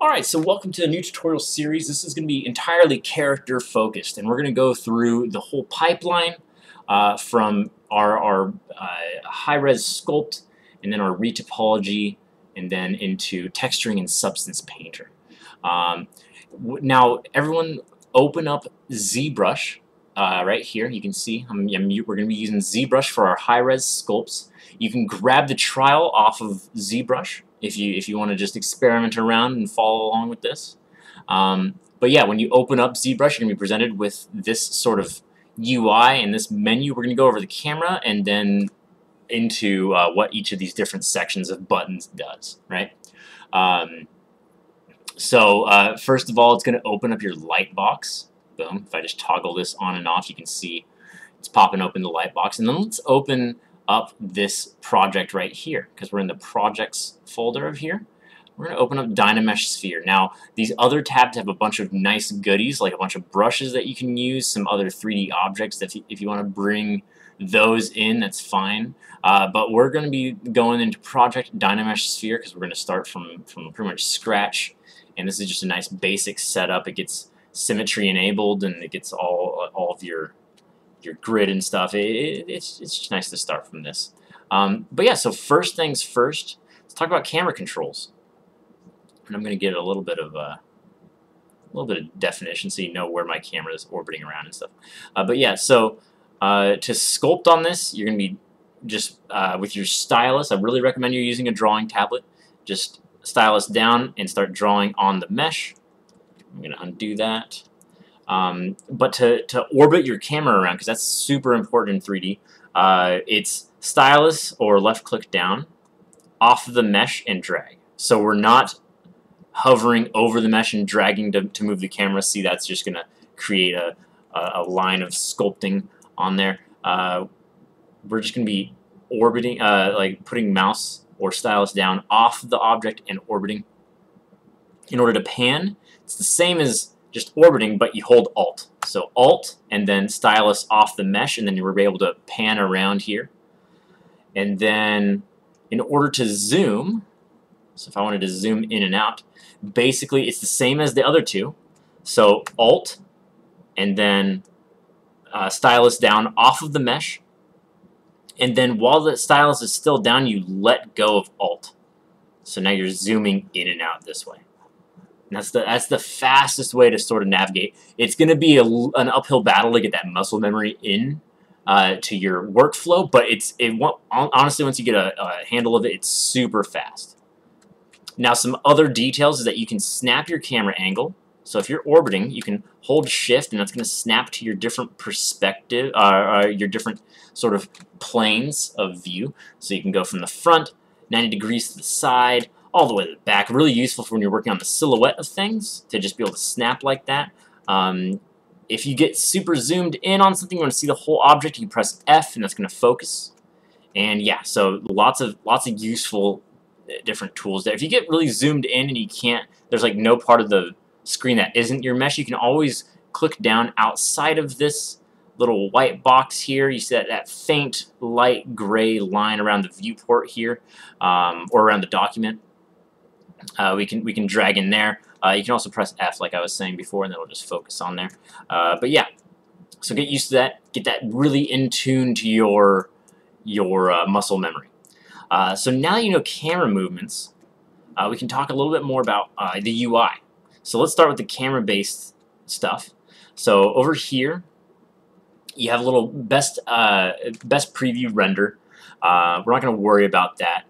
Alright, so welcome to a new tutorial series. This is going to be entirely character focused, and we're going to go through the whole pipeline from our high-res sculpt, and then our retopology, and then into texturing and substance painter. Now, everyone open up Zbrush right here. You can see we're going to be using Zbrush for our high-res sculpts. You can grab the trial off of Zbrush if you want to just experiment around and follow along with this. But yeah, when you open up Zbrush, you're going to be presented with this sort of UI and this menu. We're going to go over the camera and then into what each of these different sections of buttons does, right? First of all, it's going to open up your light box. Boom. If I just toggle this on and off, you can see it's popping open the light box. And then let's open up this project right here, because we're in the projects folder of here. We're going to open up Dynamesh Sphere. Now, these other tabs have a bunch of nice goodies, like a bunch of brushes that you can use, some other 3D objects that if you want to bring those in, that's fine. But we're going to be going into Project Dynamesh Sphere because we're going to start from pretty much scratch. And this is just a nice basic setup. It gets symmetry enabled, and it gets all of your grid and stuff. It's just nice to start from this. But yeah, so first things first, let's talk about camera controls. And I'm going to get a little bit of definition so you know where my camera is orbiting around and stuff. But yeah, so to sculpt on this, you're going to be just with your stylus. I really recommend you using a drawing tablet. Just stylus down and start drawing on the mesh. I'm going to undo that. But to orbit your camera around, because that's super important in 3D, it's stylus or left click down off of the mesh and drag. So we're not hovering over the mesh and dragging to move the camera. See, that's just going to create a line of sculpting on there. We're just going to be orbiting, like putting mouse or stylus down off the object and orbiting. In order to pan, it's the same as just orbiting, but you hold Alt. So Alt and then stylus off the mesh, and then you were able to pan around here. And then in order to zoom, so if I wanted to zoom in and out, basically it's the same as the other two. So Alt and then stylus down off of the mesh. And then while the stylus is still down, you let go of Alt. So now you're zooming in and out this way. And that's the fastest way to sort of navigate. It's going to be an uphill battle to get that muscle memory in to your workflow, but honestly, once you get a handle of it, it's super fast. Now, some other details is that you can snap your camera angle. So if you're orbiting, you can hold Shift, and that's going to snap to your different perspective, your different sort of planes of view. So you can go from the front, 90 degrees to the side, all the way to the back. Really useful for when you're working on the silhouette of things, to just be able to snap like that. If you get super zoomed in on something, you want to see the whole object, you press F, and that's going to focus. And yeah, so lots of useful different tools there. If you get really zoomed in and you can't, there's like no part of the screen that isn't your mesh, you can always click down outside of this little white box here. You see that faint light gray line around the viewport here, or around the document. We can drag in there. You can also press F, like I was saying before, and then it'll just focus on there. But yeah, so get used to that. Get that really in tune to your muscle memory. So now you know camera movements, we can talk a little bit more about the UI. So let's start with the camera-based stuff. So over here, you have a little best preview render. We're not going to worry about that.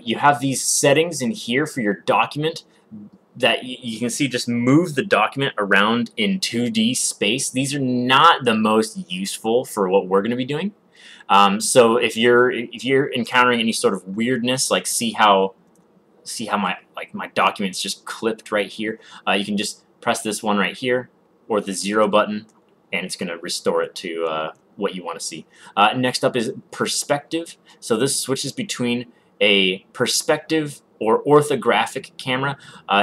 You have these settings in here for your document that you can see just move the document around in 2D space. These are not the most useful for what we're going to be doing. So if you're encountering any sort of weirdness, like see how my document's just clipped right here, you can just press this one right here or the 0 button, and it's going to restore it to what you want to see. Next up is perspective. So this switches between a perspective or orthographic camera.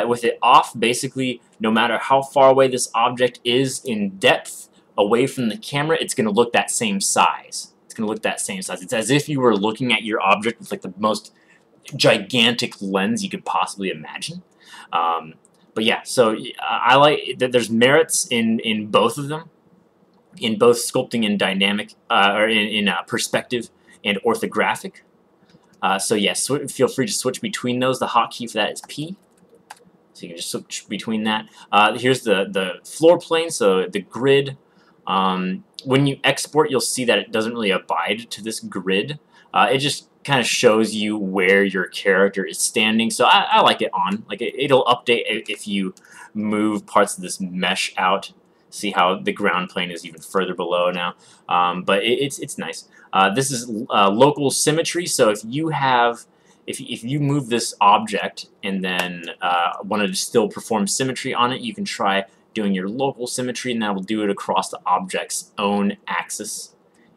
With it off, basically, no matter how far away this object is in depth away from the camera, it's going to look that same size. It's going to look that same size. It's as if you were looking at your object with like the most gigantic lens you could possibly imagine. But yeah, so I like that there's merits in both of them, in both sculpting and dynamic, or in perspective and orthographic. So yes, feel free to switch between those. The hotkey for that is P. So you can just switch between that. Here's the floor plane, so the grid. When you export, you'll see that it doesn't really abide to this grid. It just kind of shows you where your character is standing. So I like it on. Like it'll update if you move parts of this mesh out. See how the ground plane is even further below now. But it's nice. This is local symmetry. So if you have if you move this object and then want to still perform symmetry on it, you can try doing your local symmetry, and that will do it across the object's own axis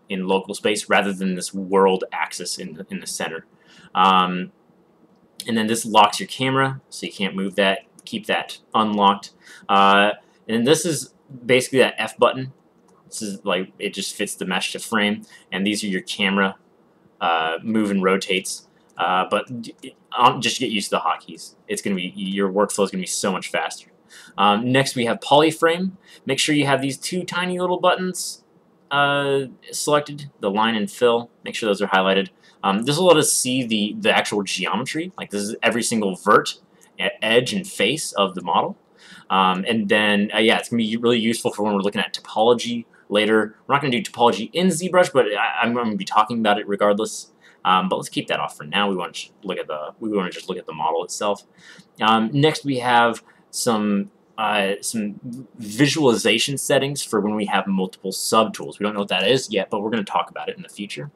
in local space rather than this world axis in the center. And then this locks your camera, so you can't move that. Keep that unlocked. And this is basically that F button. This is like it just fits the mesh to frame, and these are your camera move and rotates. But just get used to the hotkeys. It's gonna be your workflow is gonna be so much faster. Next we have polyframe. Make sure you have these two tiny little buttons selected, the line and fill. Make sure those are highlighted. This will let us see the actual geometry. Like this is every single vert, edge, and face of the model. And then yeah, it's gonna be really useful for when we're looking at topology later. We're not gonna do topology in ZBrush, but I'm gonna be talking about it regardless. But let's keep that off for now. We want to just look at the model itself. Next, we have some visualization settings for when we have multiple subtools. We don't know what that is yet, but we're going to talk about it in the future.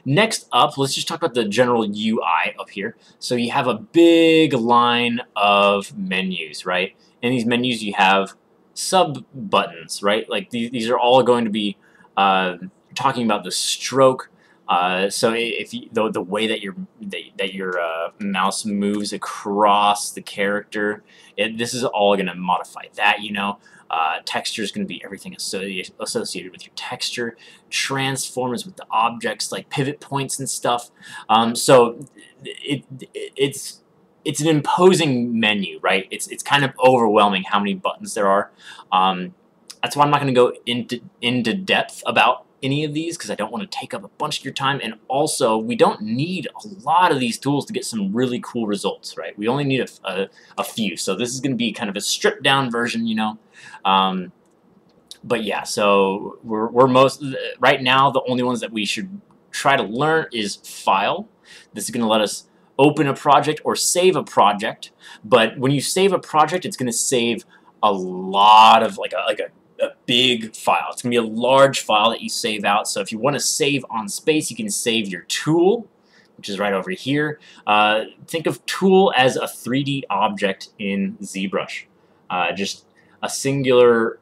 Next up, let's just talk about the general UI up here. So you have a big line of menus, right? In these menus, you have sub buttons, right? Like these are all going to be talking about the stroke. So if you, the way that your mouse moves across the character, this is all going to modify that. You know, texture is going to be everything associated with your texture. Transform is with the objects, like pivot points and stuff. So it's an imposing menu, right? It's kind of overwhelming how many buttons there are. That's why I'm not going to go into depth about any of these, because I don't want to take up a bunch of your time, and also we don't need a lot of these tools to get some really cool results, right? We only need a few, so this is going to be kind of a stripped down version, you know. But yeah, so we're most right now the only ones that we should try to learn is File. This is going to let us open a project or save a project, but when you save a project, it's going to save a lot of like a big file. It's going to be a large file that you save out. So if you want to save on space, you can save your tool, which is right over here. Think of tool as a 3D object in ZBrush. Just a singular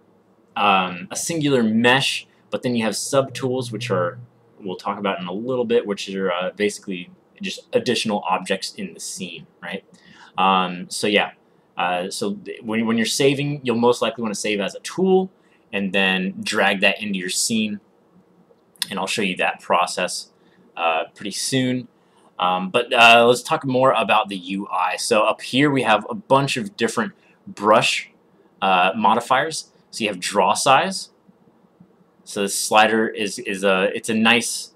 mesh, but then you have subtools, which are we'll talk about in a little bit, which are basically just additional objects in the scene, right? So yeah, so when you're saving, you'll most likely want to save as a tool, and then drag that into your scene, and I'll show you that process pretty soon. But let's talk more about the UI. So up here we have a bunch of different brush modifiers. So you have draw size. So this slider is a nice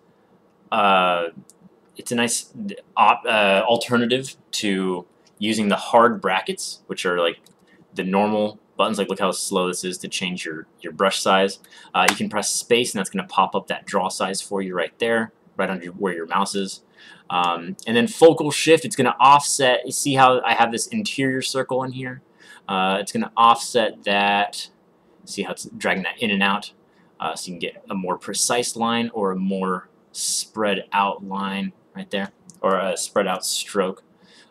alternative to using the hard brackets, which are like the normal buttons. Like look how slow this is to change your brush size. You can press space, and that's going to pop up that draw size for you right there, right under where your mouse is. And then focal shift, it's going to offset. You see how I have this interior circle in here? It's going to offset that. See how it's dragging that in and out, so you can get a more precise line or a more spread out line right there, or a spread out stroke.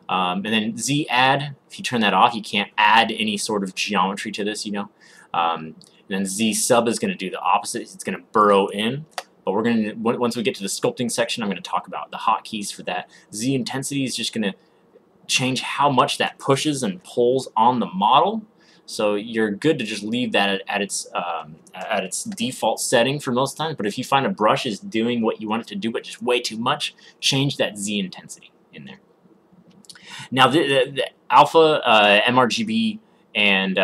And then Z add, if you turn that off, you can't add any sort of geometry to this, you know. And then Z sub is going to do the opposite. It's going to burrow in. But we're going to, once we get to the sculpting section, I'm going to talk about the hotkeys for that. Z intensity is just going to change how much that pushes and pulls on the model. So you're good to just leave that at its default setting for most times. But if you find a brush is doing what you want it to do, but just way too much, change that Z intensity in there. Now the alpha, MRGB, and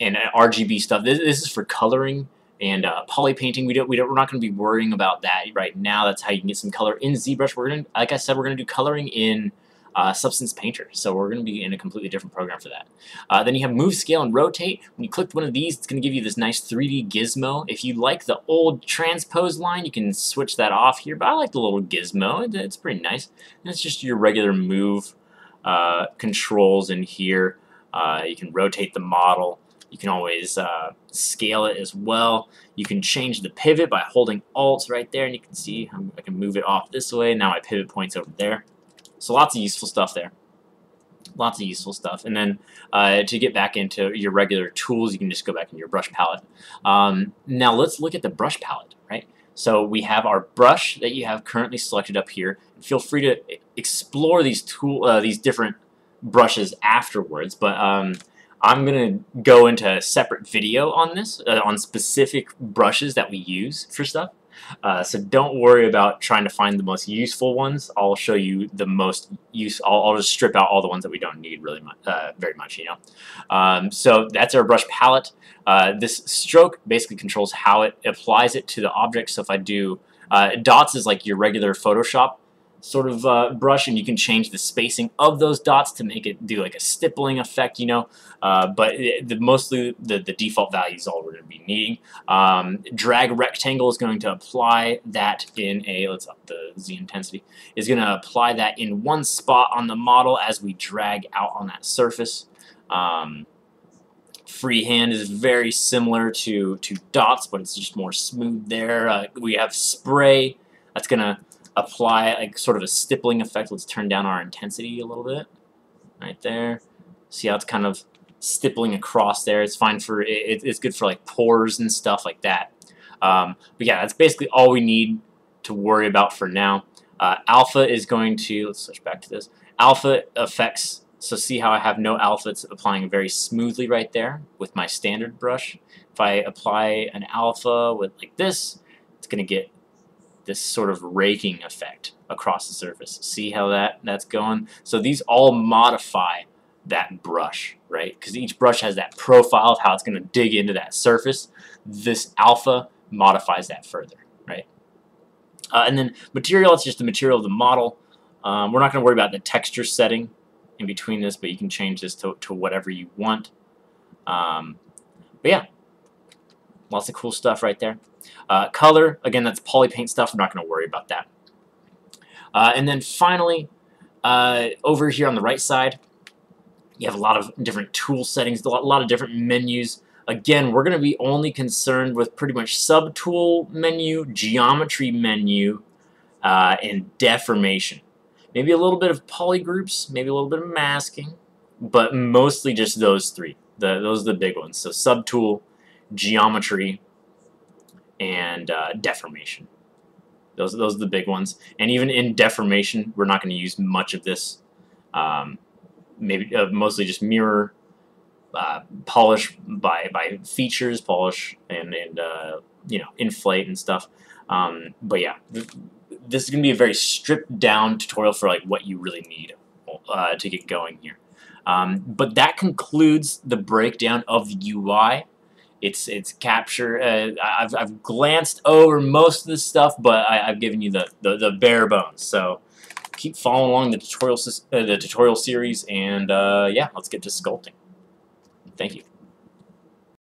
RGB stuff. This is for coloring and poly painting. We're not going to be worrying about that right now. That's how you can get some color in ZBrush. We're gonna, like I said, we're gonna do coloring in Substance Painter. So we're going to be in a completely different program for that. Then you have Move, Scale, and Rotate. When you click one of these, it's going to give you this nice 3D gizmo. If you like the old transpose line, you can switch that off here, but I like the little gizmo. It's pretty nice. And it's just your regular move controls in here. You can rotate the model. You can always scale it as well. You can change the pivot by holding Alt right there, and you can see I can move it off this way. Now my pivot point's over there. So lots of useful stuff there. Lots of useful stuff. And then to get back into your regular tools, you can just go back in your brush palette. Now let's look at the brush palette, right? So we have our brush that you have currently selected up here. Feel free to explore these different brushes afterwards, but I'm going to go into a separate video on this, on specific brushes that we use for stuff. So don't worry about trying to find the most useful ones. I'll show you the most use. I'll just strip out all the ones that we don't need really much, very much, you know. So that's our brush palette. This stroke basically controls how it applies it to the object. So if I do dots is like your regular Photoshop sort of brush, and you can change the spacing of those dots to make it do like a stippling effect, you know. But mostly the default value is all we're going to be needing. Drag rectangle is going to apply that in a, let's up the Z intensity, is going to apply that in one spot on the model as we drag out on that surface. Freehand is very similar to dots, but it's just more smooth there. We have spray, that's going to apply like sort of a stippling effect. Let's turn down our intensity a little bit right there. See how it's kind of stippling across there. It's fine for it's good for like pores and stuff like that. But yeah, that's basically all we need to worry about for now. Alpha is going to, let's switch back to this. Alpha effects, so see how I have no alpha, it's applying very smoothly right there with my standard brush. If I apply an alpha with like this, it's going to get this sort of raking effect across the surface. See how that's going? So these all modify that brush, right? Because each brush has that profile of how it's going to dig into that surface. This alpha modifies that further, right? And then material, it's just the material of the model. We're not going to worry about the texture setting in between this, but you can change this to whatever you want. But yeah, lots of cool stuff right there. Color, again, that's poly paint stuff. We're not going to worry about that. And then finally, over here on the right side, you have a lot of different tool settings, a lot of different menus. Again, we're going to be only concerned with pretty much subtool menu, geometry menu, and deformation. Maybe a little bit of polygroups, maybe a little bit of masking, but mostly just those three. Those are the big ones. So subtool, geometry, and deformation. Those are the big ones. And even in deformation, we're not going to use much of this. Maybe mostly just mirror, polish by features, polish and you know, inflate and stuff. But yeah, this is going to be a very stripped down tutorial for like what you really need to get going here. But that concludes the breakdown of the UI. It's capture. I've glanced over most of this stuff, but I've given you the bare bones. So keep following along the tutorial series, and yeah, let's get to sculpting. Thank you.